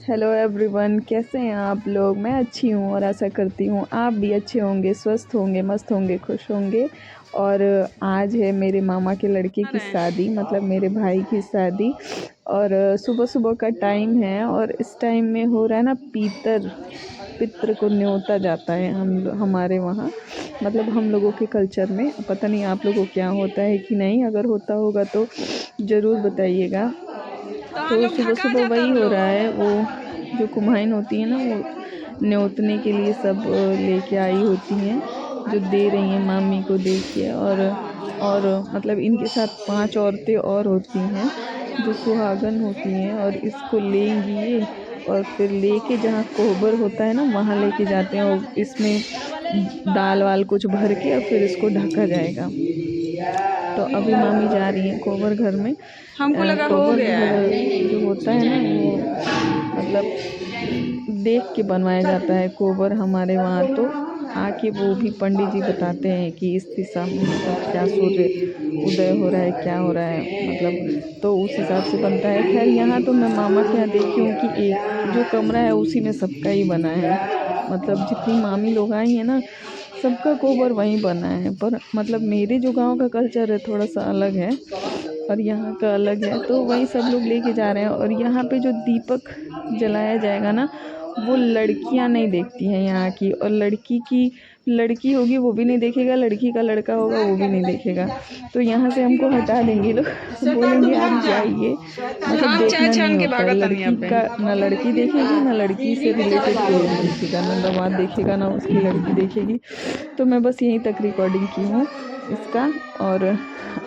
Hello everyone, कैसे हैं आप लोग। मैं अच्छी हूँ और आशा करती हूँ आप भी अच्छे होंगे, स्वस्थ होंगे, मस्त होंगे, खुश होंगे। और आज है मेरे मामा के लड़के की शादी, मतलब मेरे भाई की शादी। और सुबह सुबह का टाइम है और इस टाइम में हो रहा है ना पित्र को न्योता जाता है हमारे वहाँ, मतलब हम लोगों के कल्चर में। पता नहीं आप लोगों को क्या होता है कि नहीं, अगर होता होगा तो ज़रूर बताइएगा। तो सुबह सुबह वही हो रहा है, वो जो कुम्हाइन होती है ना, वो न्योतने के लिए सब लेके आई होती हैं, जो दे रही हैं मामी को दे के। और मतलब इनके साथ 5 औरतें और होती हैं जो सुहागन होती हैं, और इसको लेंगी ये, और फिर लेके जहाँ कोहबर होता है ना वहाँ लेके जाते हैं, और इसमें दाल वाल कुछ भर के और फिर इसको ढका जाएगा। तो अभी मामी जा रही हैं कोहबर घर में। हमको लगा हो कोहबर गया घर है। जो होता है ना, वो मतलब देख के बनवाया जाता है कोहबर हमारे वहाँ। तो आके वो भी पंडित जी बताते हैं कि इस दिशा में मतलब क्या सूर्य उदय हो रहा है, क्या हो रहा है, मतलब तो उस हिसाब से बनता है। खैर यहाँ तो मैं मामा के यहाँ देखी हूँ कि एक जो कमरा है उसी में सबका ही बना है, मतलब जितनी मामी लोग आई हैं ना, सबका कोहबर वहीं बना है। पर मतलब मेरे जो गांव का कल्चर है थोड़ा सा अलग है और यहाँ का अलग है, तो वहीं सब लोग लेके जा रहे हैं। और यहाँ पे जो दीपक जलाया जाएगा ना, वो लड़कियां नहीं देखती हैं यहाँ की, और लड़की होगी वो भी नहीं देखेगा, लड़की का लड़का होगा वो भी नहीं देखेगा। तो यहाँ से हमको हटा देंगे लोग बोलेंगे आप जाइए, मतलब अच्छा देखना अच्छा नहीं हमके होता है। भागत नहीं लड़की पे। का ना लड़की देखेगी, ना लड़की से रिलेटेड कोई नहीं देखेगा, ना दामाद देखेगा, ना उसकी लड़की देखेगी। तो मैं बस यहीं तक रिकॉर्डिंग की हूँ इसका। और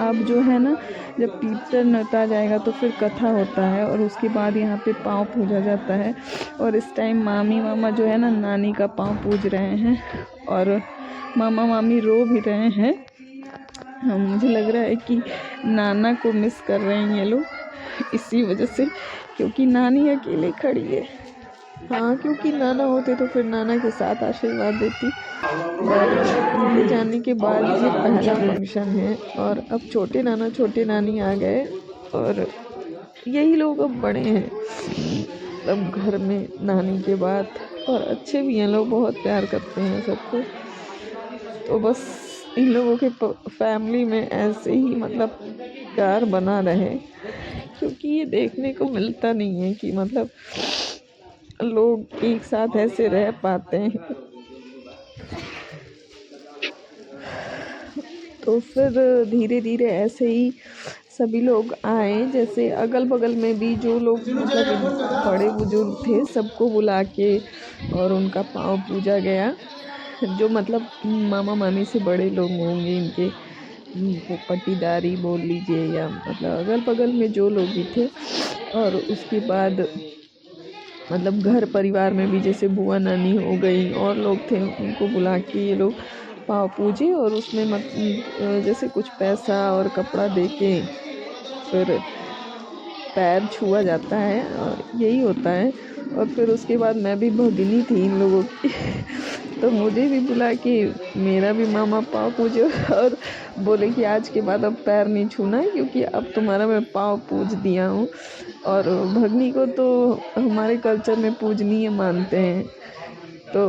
अब जो है ना, जब पीतर नता जाएगा तो फिर कथा होता है, और उसके बाद यहाँ पे पाँव पूजा जाता है। और इस टाइम मामी मामा जो है ना, नानी का पाँव पूज रहे हैं, और मामा मामी रो भी रहे हैं। मुझे लग रहा है कि नाना को मिस कर रहे हैं ये लोग इसी वजह से, क्योंकि नानी अकेले खड़ी है। हाँ, क्योंकि नाना होते तो फिर नाना के साथ आशीर्वाद देती। और इनके जाने के बाद ये पहला फंक्शन है, और अब छोटे नाना छोटे नानी आ गए, और यही लोग अब बड़े हैं तब घर में नानी के बाद। और अच्छे भी हैं लोग, बहुत प्यार करते हैं सबको। तो बस इन लोगों के फैमिली में ऐसे ही मतलब प्यार बना रहे, क्योंकि ये देखने को मिलता नहीं है कि मतलब लोग एक साथ ऐसे रह पाते हैं। तो फिर धीरे धीरे ऐसे ही सभी लोग आए, जैसे अगल बगल में भी जो लोग मतलब बड़े बुजुर्ग थे सबको बुला के और उनका पाँव पूजा गया। जो मतलब मामा मामी से बड़े लोग होंगे इनके, वो पट्टीदारी बोल लीजिए, या मतलब अगल बगल में जो लोग भी थे। और उसके बाद मतलब घर परिवार में भी जैसे बुआ नानी हो गई और लोग थे, उनको बुला के ये लोग पाँव पूजे। और उसमें जैसे कुछ पैसा और कपड़ा दे के फिर पैर छुआ जाता है, और यही होता है। और फिर उसके बाद मैं भी भगनी थी इन लोगों की तो मुझे भी बुला के मेरा भी मामा पाँव पूजे, और बोले कि आज के बाद अब पैर नहीं छूना है, क्योंकि अब तुम्हारा मैं पाँव पूज दिया हूँ। और भगनी को तो हमारे कल्चर में पूजनीय मानते हैं। तो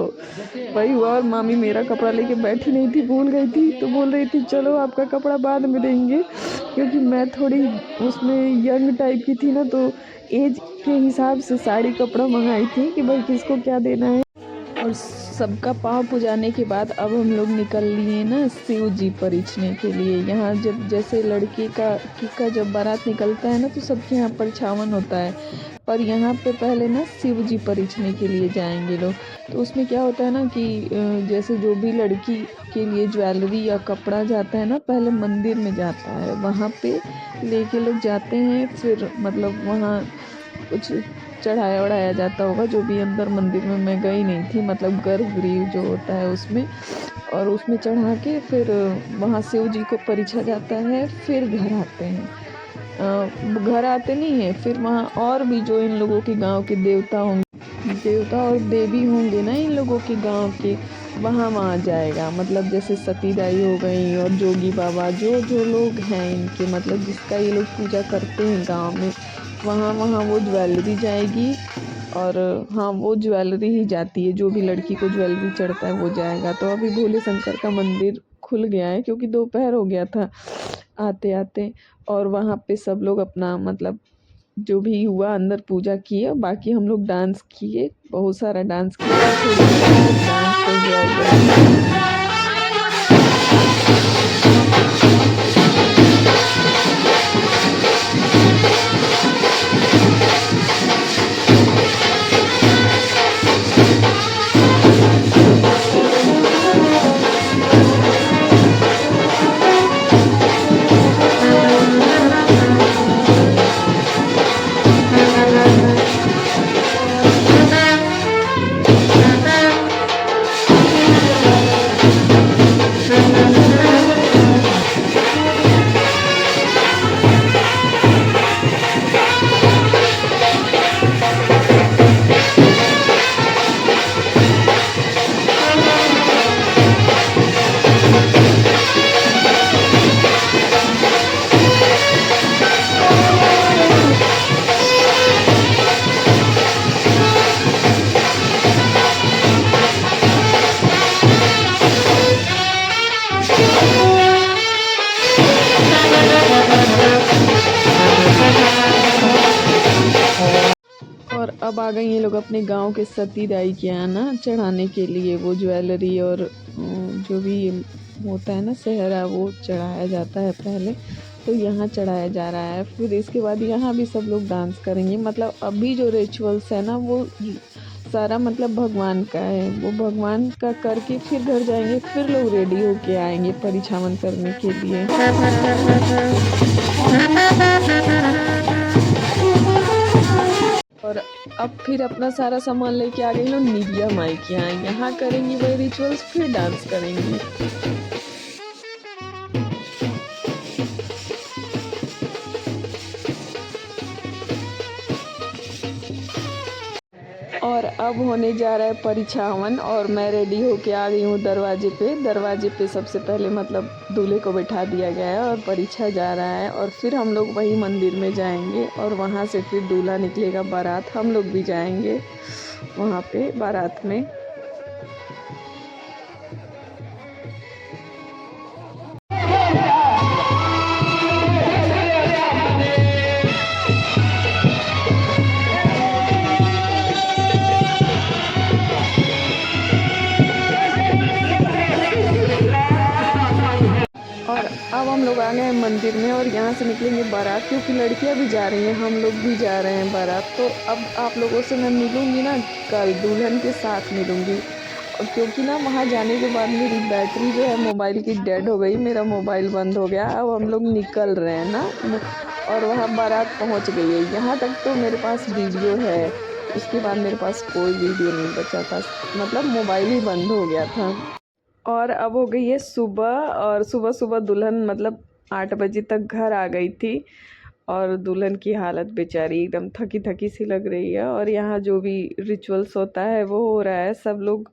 वही हुआ, और मामी मेरा कपड़ा लेके बैठी नहीं थी, भूल गई थी, तो बोल रही थी चलो आपका कपड़ा बाद में देंगे, क्योंकि मैं थोड़ी उसमें यंग टाइप की थी ना, तो एज के हिसाब से साड़ी कपड़ा मंगाई थी कि भाई किसको क्या देना है। और सबका पाँव पुजाने के बाद अब हम लोग निकल लिए ना शिव जी परिछने के लिए। यहाँ जब जैसे लड़की का जब बारात निकलता है ना, तो सबके यहाँ परछावन होता है, पर यहाँ पे पहले ना शिव जी परिछने के लिए जाएंगे लोग। तो उसमें क्या होता है ना कि जैसे जो भी लड़की के लिए ज्वेलरी या कपड़ा जाता है ना, पहले मंदिर में जाता है, वहाँ पे लेके लोग जाते हैं। फिर मतलब वहाँ कुछ चढ़ाया वढ़ाया जाता होगा, जो भी अंदर मंदिर में, मैं गई नहीं थी, मतलब गर्भगृह जो होता है उसमें। और उसमें चढ़ा के फिर वहाँ शिव जी को परिछा जाता है, फिर घर आते हैं। घर आते नहीं है, फिर वहाँ और भी जो इन लोगों के गांव के देवता होंगे, देवता और देवी होंगे ना इन लोगों के गांव के, वहाँ जाएगा। मतलब जैसे सतीदाई हो गई और जोगी बाबा, जो जो लोग हैं इनके, मतलब जिसका ये लोग पूजा करते हैं गांव में, वहाँ वो ज्वेलरी जाएगी। और हाँ, वो ज्वेलरी ही जाती है, जो भी लड़की को ज्वेलरी चढ़ता है वो जाएगा। तो अभी भोले शंकर का मंदिर खुल गया है क्योंकि दोपहर हो गया था आते आते। और वहाँ पे सब लोग अपना मतलब जो भी हुआ अंदर पूजा किए, बाकी हम लोग डांस किए, बहुत सारा डांस किया, थोड़ी देर डांस को एंजॉय करेंगे। और अब आ गई ये लोग अपने गांव के सती दाई के यहाँ ना चढ़ाने के लिए वो ज्वेलरी और जो भी होता है ना सेहरा, वो चढ़ाया जाता है पहले। तो यहाँ चढ़ाया जा रहा है, फिर इसके बाद यहाँ भी सब लोग डांस करेंगे। मतलब अभी जो रिचुअल्स है ना वो सारा मतलब भगवान का है, वो भगवान का करके फिर घर जाएंगे, फिर लोग रेडी होके आएंगे परिछावन करने के लिए। और अब फिर अपना सारा सामान लेके आ गई लोग निधिया माई के यहाँ करेंगी वही रिचुअल्स, फिर डांस करेंगी। और अब होने जा रहा है परिछावन, और मैं रेडी होके आ गई हूँ दरवाजे पे। दरवाजे पे सबसे पहले मतलब दूल्हे को बैठा दिया गया है और परिछा जा रहा है, और फिर हम लोग वही मंदिर में जाएंगे और वहाँ से फिर दूल्हा निकलेगा बारात, हम लोग भी जाएंगे वहाँ पे बारात में। और अब हम लोग आ गए हैं मंदिर में और यहाँ से निकलेंगे बारात, क्योंकि लड़कियाँ भी जा रही हैं, हम लोग भी जा रहे हैं बारात। तो अब आप लोगों से मैं मिलूँगी ना कल, दुल्हन के साथ मिलूँगी। और क्योंकि ना वहाँ जाने के बाद मेरी बैटरी जो है मोबाइल की डेड हो गई, मेरा मोबाइल बंद हो गया। अब हम लोग निकल रहे हैं ना, और वहाँ बारात पहुँच गई है। यहाँ तक तो मेरे पास वीडियो है, उसके बाद मेरे पास कोई वीडियो नहीं बचा था, मतलब मोबाइल ही बंद हो गया था। और अब हो गई है सुबह, और सुबह सुबह दुल्हन मतलब 8 बजे तक घर आ गई थी, और दुल्हन की हालत बेचारी एकदम थकी थकी सी लग रही है। और यहाँ जो भी रिचुअल्स होता है वो हो रहा है, सब लोग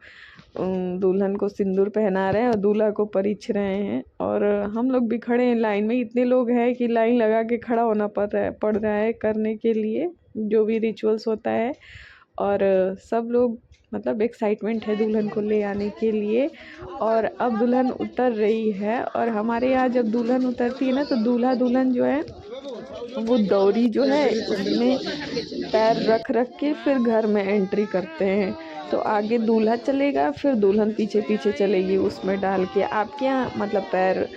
दुल्हन को सिंदूर पहना रहे हैं और दूल्हा को परिछ रहे हैं। और हम लोग भी खड़े हैं लाइन में, इतने लोग हैं कि लाइन लगा के खड़ा होना पड़ रहा है करने के लिए जो भी रिचुअल्स होता है। और सब लोग मतलब एक्साइटमेंट है दुल्हन को ले आने के लिए। और अब दुल्हन उतर रही है, और हमारे यहाँ जब दुल्हन उतरती है ना तो दूल्हा दुल्हन जो है वो दौरी जो है उसमें पैर रख रख के फिर घर में एंट्री करते हैं। तो आगे दूल्हा चलेगा, फिर दुल्हन पीछे पीछे चलेगी उसमें डाल के। आपके यहाँ मतलब पैर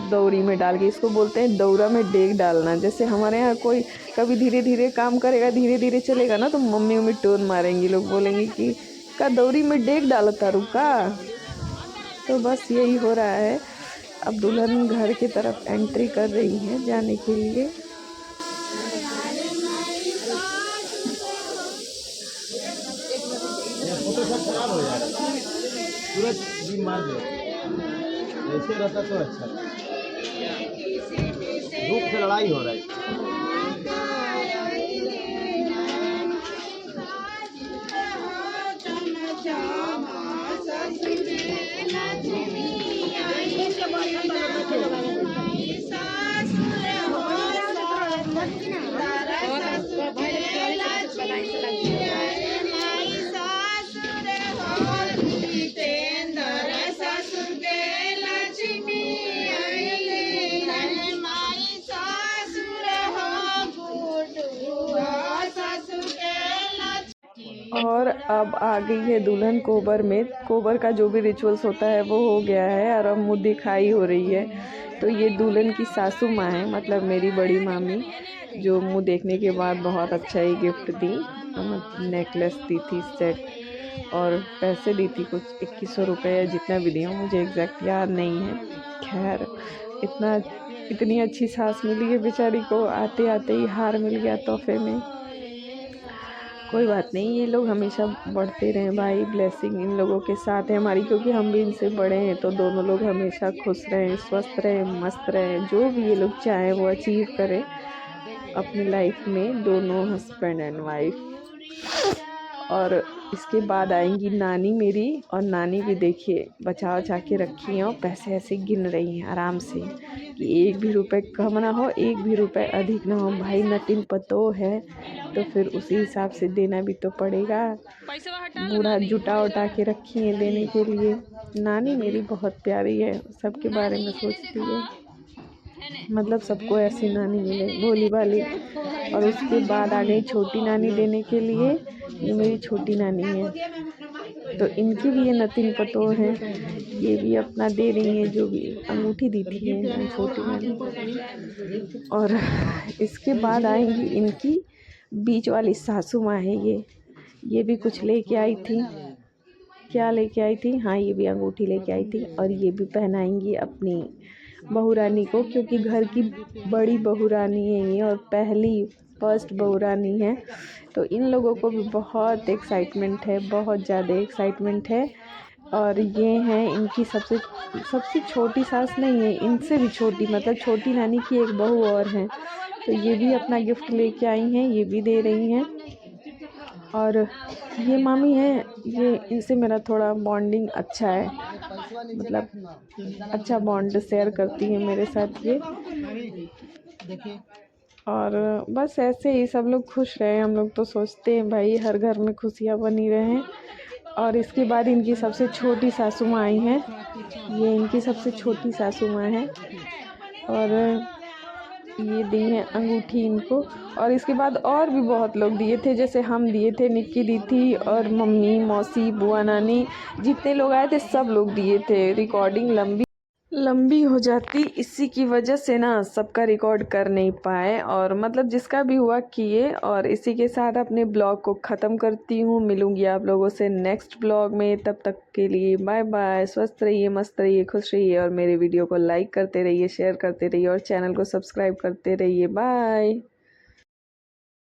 दौरी में डाल के, इसको बोलते हैं दौरा में डेग डालना। जैसे हमारे यहाँ कोई कभी धीरे धीरे काम करेगा, धीरे धीरे चलेगा ना, तो मम्मी मम्मी टोन मारेंगी, लोग बोलेंगे कि का दौरी में डेग डालता रुका। तो बस यही हो रहा है। अब दुल्हन घर की तरफ एंट्री कर रही है जाने के लिए। खराब हो जा रहा है, तुरंत भी मार दो, ऐसे रहता तो अच्छा। धूप से लड़ाई हो रहा है। और अब आ गई है दुल्हन कोबर में। कोबर का जो भी रिचुअल्स होता है वो हो गया है और अब मुँह दिखाई हो रही है। तो ये दुल्हन की सासू माँ है, मतलब मेरी बड़ी मामी, जो मुँह देखने के बाद बहुत अच्छा ही गिफ्ट दी। नेकलेस दी थी, सेट, और पैसे दी थी कुछ 2100 रुपये या जितना भी दिया, मुझे एग्जैक्ट याद नहीं है। खैर, इतनी अच्छी सास मिली है बेचारी को, आते आते ही हार मिल गया तोहफे में। कोई बात नहीं, ये लोग हमेशा बढ़ते रहें भाई, ब्लेसिंग इन लोगों के साथ है हमारी, क्योंकि हम भी इनसे बड़े हैं। तो दोनों लोग हमेशा खुश रहें, स्वस्थ रहें, मस्त रहें, जो भी ये लोग चाहें वो अचीव करें अपनी लाइफ में, दोनों हस्बैंड एंड वाइफ। और इसके बाद आएंगी नानी मेरी, और नानी भी देखिए बचा बचा के रखी हैं और पैसे ऐसे गिन रही हैं आराम से कि एक भी रुपए कम ना हो, एक भी रुपए अधिक ना हो। भाई नतिन पतो है तो फिर उसी हिसाब से देना भी तो पड़ेगा। पूरा जुटा उटा के रखी है देने के लिए। नानी मेरी बहुत प्यारी है, सबके बारे में सोचती है, मतलब सबको ऐसी नानी मिले भोली भाली। और उसके बाद आ गई छोटी नानी देने के लिए। ये मेरी छोटी नानी है, तो इनकी भी ये नतिन पतो है, ये भी अपना दे रही है, जो भी अंगूठी दी थी ये छोटी नानी। और इसके बाद आएंगी इनकी बीच वाली सासू माँ है ये भी कुछ लेके आई थी। क्या लेके आई थी? हाँ, ये भी अंगूठी लेके आई थी, और ये भी पहनाएंगी अपनी बहू रानी को, क्योंकि घर की बड़ी बहू रानी है ये और पहली फर्स्ट बहू रानी है। तो इन लोगों को भी बहुत एक्साइटमेंट है, बहुत ज़्यादा एक्साइटमेंट है। और ये हैं इनकी सबसे छोटी सास नहीं है, इनसे भी छोटी, मतलब छोटी नानी की एक बहू और है। तो ये भी अपना गिफ्ट लेके आई हैं, ये भी दे रही हैं। और ये मामी हैं, ये इनसे मेरा थोड़ा बॉन्डिंग अच्छा है, मतलब अच्छा बॉन्ड शेयर करती है मेरे साथ ये। और बस ऐसे ही सब लोग खुश रहे, हम लोग तो सोचते हैं भाई हर घर में खुशियाँ बनी रहें। और इसके बाद इनकी सबसे छोटी सासू माँ आई हैं, ये इनकी सबसे छोटी सासू माँ है, और ये दी है अंगूठी इनको। और इसके बाद और भी बहुत लोग दिए थे, जैसे हम दिए थे, निक्की दी थी, और मम्मी, मौसी, बुआ, नानी, जितने लोग आए थे सब लोग दिए थे। रिकॉर्डिंग लंबी हो जाती, इसी की वजह से ना सबका रिकॉर्ड कर नहीं पाए, और मतलब जिसका भी हुआ किए। और इसी के साथ अपने ब्लॉग को ख़त्म करती हूँ। मिलूँगी आप लोगों से नेक्स्ट ब्लॉग में, तब तक के लिए बाय बाय। स्वस्थ रहिए, मस्त रहिए, खुश रहिए, और मेरे वीडियो को लाइक करते रहिए, शेयर करते रहिए, और चैनल को सब्सक्राइब करते रहिए। बाय।